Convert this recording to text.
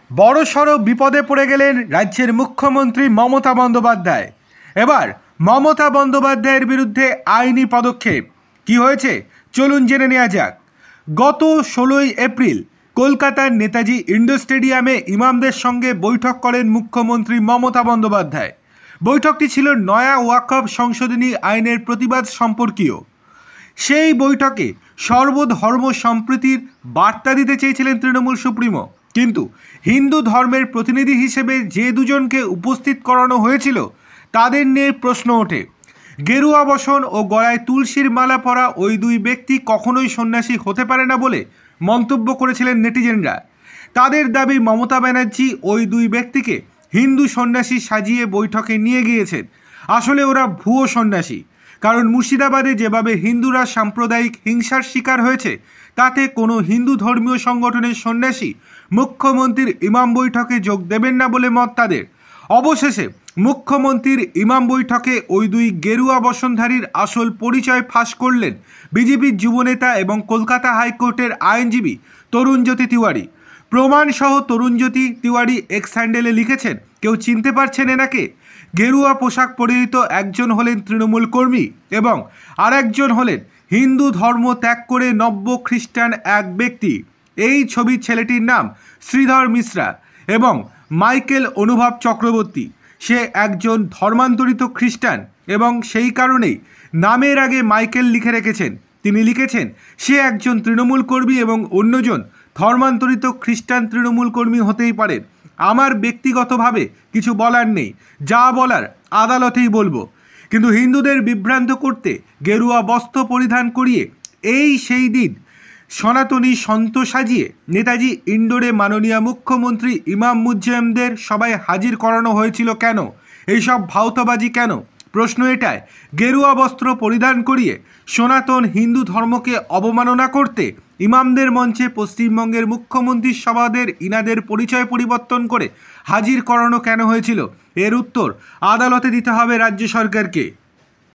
বড়সড় বিপদে পড়ে গেলেন রাজ্যের মুখ্যমন্ত্রী মমতা বন্দ্যোপাধ্যায়। এবার মমতা বন্দ্যোপাধ্যায়ের বিরুদ্ধে আইনি পদক্ষেপ কি হয়েছে চলুন জেনে নেওয়া যাক। গত 16ই এপ্রিল কলকাতার নেতাজি ইন্ডোর স্টেডিয়ামে ইমামদের সঙ্গে বৈঠক করেন মুখ্যমন্ত্রী মমতা বন্দ্যোপাধ্যায়। বৈঠকটি ছিল নয়া ওয়াকফ সংশোধনী আইনের প্রতিবাদ সম্পর্কীয়। সেই বৈঠকে সর্বধর্ম সম্প্রীতির বার্তা দিতে চেয়েছিলেন তৃণমূল সুপ্রিমো, কিন্তু হিন্দু ধর্মের প্রতিনিধি হিসেবে যে দুজনকে উপস্থিত করানো হয়েছিল তাদের নিয়ে প্রশ্ন ওঠে। গেরুয়া বসন ও গলায় তুলসীর মালা পরা ওই দুই ব্যক্তি কখনোই সন্ন্যাসী হতে পারে না বলে মন্তব্য করেছিলেন নেটিজেনরা। তাদের দাবি মমতা ব্যানার্জি ওই দুই ব্যক্তিকে হিন্দু সন্ন্যাসী সাজিয়ে বৈঠকে নিয়ে গিয়েছেন। আসলে ওরা ভুয়ো সন্ন্যাসী, কারণ মুর্শিদাবাদে যেভাবে হিন্দুরা সাম্প্রদায়িক হিংসার শিকার হয়েছে তাতে কোনো হিন্দু ধর্মীয় সংগঠনের সন্ন্যাসী মুখ্যমন্ত্রীর ইমাম বৈঠকে যোগ দেবেন না বলে মত তাদের। অবশেষে মুখ্যমন্ত্রীর ইমাম বৈঠকে ওই দুই গেরুয়া বসনধারীর আসল পরিচয় ফাঁস করলেন বিজেপির যুবনেতা এবং কলকাতা হাইকোর্টের আইনজীবী তরুণজ্যোতি তিওয়ারি। প্রমাণসহ তরুণজ্যোতি তিওয়ারি এক্স হ্যান্ডেলে লিখেছেন, কেউ চিনতে পারছেন এনাকে? গেরুয়া পোশাক পরিহিত একজন হলেন তৃণমূল কর্মী এবং আরেকজন হলেন হিন্দু ধর্ম ত্যাগ করে নব্য খ্রিস্টান এক ব্যক্তি। এই ছবির ছেলেটির নাম শ্রীধর মিশ্রা এবং মাইকেল অনুভব চক্রবর্তী। সে একজন ধর্মান্তরিত খ্রিস্টান এবং সেই কারণেই নামের আগে মাইকেল লিখে রেখেছেন। তিনি লিখেছেন সে একজন তৃণমূল কর্মী এবং অন্যজন ধর্মান্তরিত খ্রিস্টান তৃণমূল কর্মী হতেই পারেন। আমার ব্যক্তিগতভাবে কিছু বলার নেই, যা বলার আদালতেই বলবো। কিন্তু হিন্দুদের বিভ্রান্ত করতে গেরুয়া বস্ত্র পরিধান করিয়ে সেই দিন সনাতনী সন্ত সাজিয়ে নেতাজি ইন্ডোরে মাননীয় মুখ্যমন্ত্রী ইমাম মুজ্জেমদের সবাই হাজির করানো হয়েছিল কেন? এইসব ভাওতাবাজি কেন? প্রশ্ন এটাই, গেরুয়া বস্ত্র পরিধান করিয়ে সনাতন হিন্দু ধর্মকে অবমাননা করতে ইমামদের মঞ্চে পশ্চিমবঙ্গের মুখ্যমন্ত্রীর সভাদের ইনাদের পরিচয় পরিবর্তন করে হাজির করানো কেন হয়েছিল? এর উত্তর আদালতে দিতে হবে রাজ্য সরকারকে।